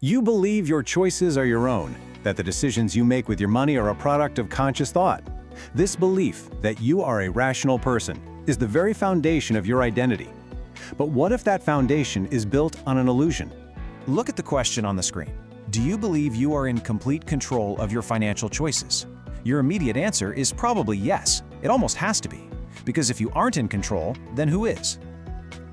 You believe your choices are your own, that the decisions you make with your money are a product of conscious thought. This belief that you are a rational person is the very foundation of your identity. But what if that foundation is built on an illusion? Look at the question on the screen. Do you believe you are in complete control of your financial choices? Your immediate answer is probably yes. It almost has to be. Because if you aren't in control, then who is?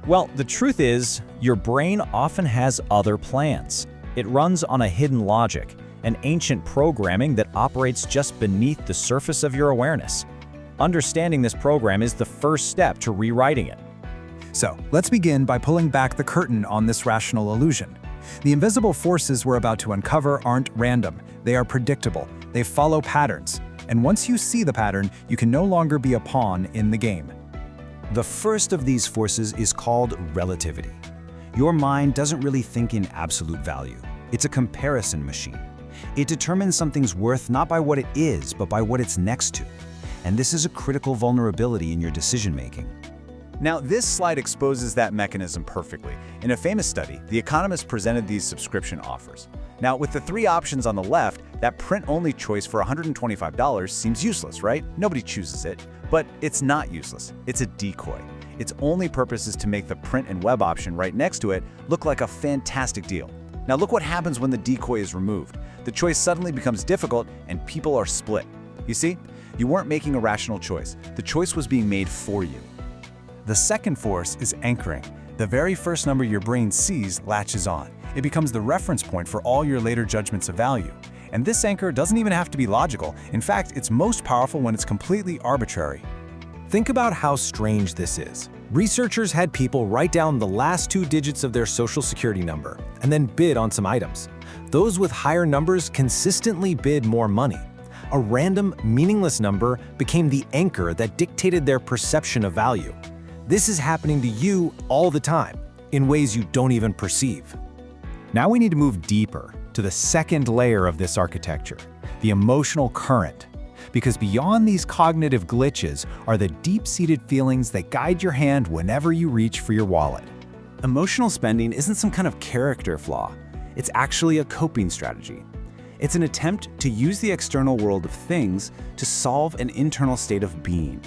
Well, the truth is, your brain often has other plans. It runs on a hidden logic, an ancient programming that operates just beneath the surface of your awareness. Understanding this program is the first step to rewriting it. So, let's begin by pulling back the curtain on this rational illusion. The invisible forces we're about to uncover aren't random. They are predictable. They follow patterns. And once you see the pattern, you can no longer be a pawn in the game. The first of these forces is called relativity. Your mind doesn't really think in absolute value. It's a comparison machine. It determines something's worth not by what it is, but by what it's next to. And this is a critical vulnerability in your decision-making. Now, this slide exposes that mechanism perfectly. In a famous study, the economists presented these subscription offers. Now, with the three options on the left, that print-only choice for $125 seems useless, right? Nobody chooses it. But it's not useless. It's a decoy. Its only purpose is to make the print and web option right next to it look like a fantastic deal. Now, look what happens when the decoy is removed. The choice suddenly becomes difficult and people are split. You see, you weren't making a rational choice. The choice was being made for you. The second force is anchoring. The very first number your brain sees latches on. It becomes the reference point for all your later judgments of value. And this anchor doesn't even have to be logical. In fact, it's most powerful when it's completely arbitrary. Think about how strange this is. Researchers had people write down the last two digits of their social security number and then bid on some items. Those with higher numbers consistently bid more money. A random, meaningless number became the anchor that dictated their perception of value. This is happening to you all the time, in ways you don't even perceive. Now we need to move deeper to the second layer of this architecture, the emotional current. Because beyond these cognitive glitches are the deep-seated feelings that guide your hand whenever you reach for your wallet. Emotional spending isn't some kind of character flaw. It's actually a coping strategy. It's an attempt to use the external world of things to solve an internal state of being.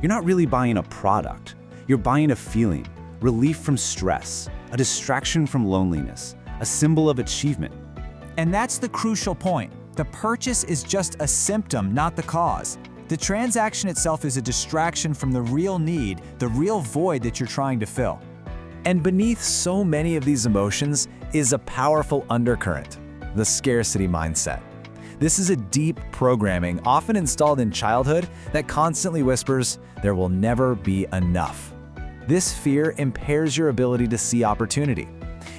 You're not really buying a product. You're buying a feeling, relief from stress, a distraction from loneliness, a symbol of achievement. And that's the crucial point. The purchase is just a symptom, not the cause. The transaction itself is a distraction from the real need, the real void that you're trying to fill. And beneath so many of these emotions is a powerful undercurrent, the scarcity mindset. This is a deep programming, often installed in childhood, that constantly whispers, "There will never be enough." This fear impairs your ability to see opportunity.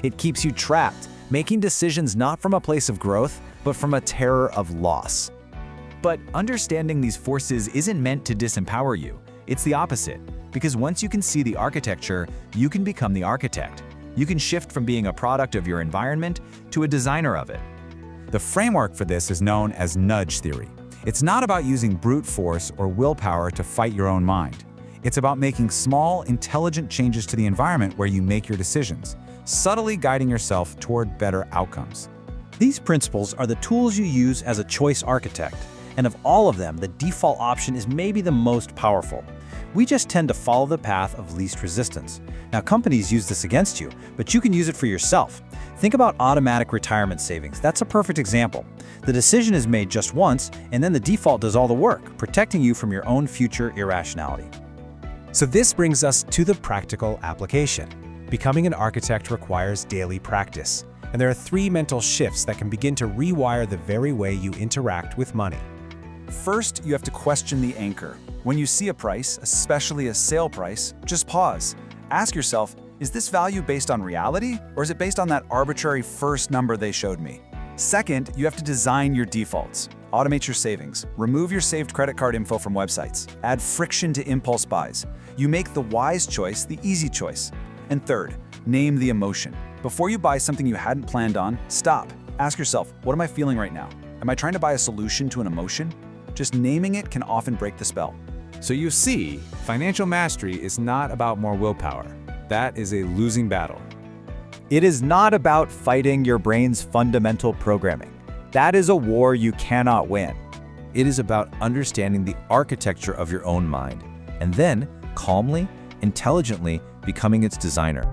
It keeps you trapped, making decisions not from a place of growth, but from a terror of loss. But understanding these forces isn't meant to disempower you. It's the opposite. Because once you can see the architecture, you can become the architect. You can shift from being a product of your environment to a designer of it. The framework for this is known as nudge theory. It's not about using brute force or willpower to fight your own mind. It's about making small, intelligent changes to the environment where you make your decisions, subtly guiding yourself toward better outcomes. These principles are the tools you use as a choice architect, and of all of them, the default option is maybe the most powerful. We just tend to follow the path of least resistance. Now, companies use this against you, but you can use it for yourself. Think about automatic retirement savings. That's a perfect example. The decision is made just once, and then the default does all the work, protecting you from your own future irrationality. So this brings us to the practical application. Becoming an architect requires daily practice. And there are three mental shifts that can begin to rewire the very way you interact with money. First, you have to question the anchor. When you see a price, especially a sale price, just pause. Ask yourself, is this value based on reality, or is it based on that arbitrary first number they showed me? Second, you have to design your defaults. Automate your savings. Remove your saved credit card info from websites. Add friction to impulse buys. You make the wise choice the easy choice. And third, name the emotion. Before you buy something you hadn't planned on, stop. Ask yourself, what am I feeling right now? Am I trying to buy a solution to an emotion? Just naming it can often break the spell. So you see, financial mastery is not about more willpower. That is a losing battle. It is not about fighting your brain's fundamental programming. That is a war you cannot win. It is about understanding the architecture of your own mind, and then calmly, intelligently becoming its designer.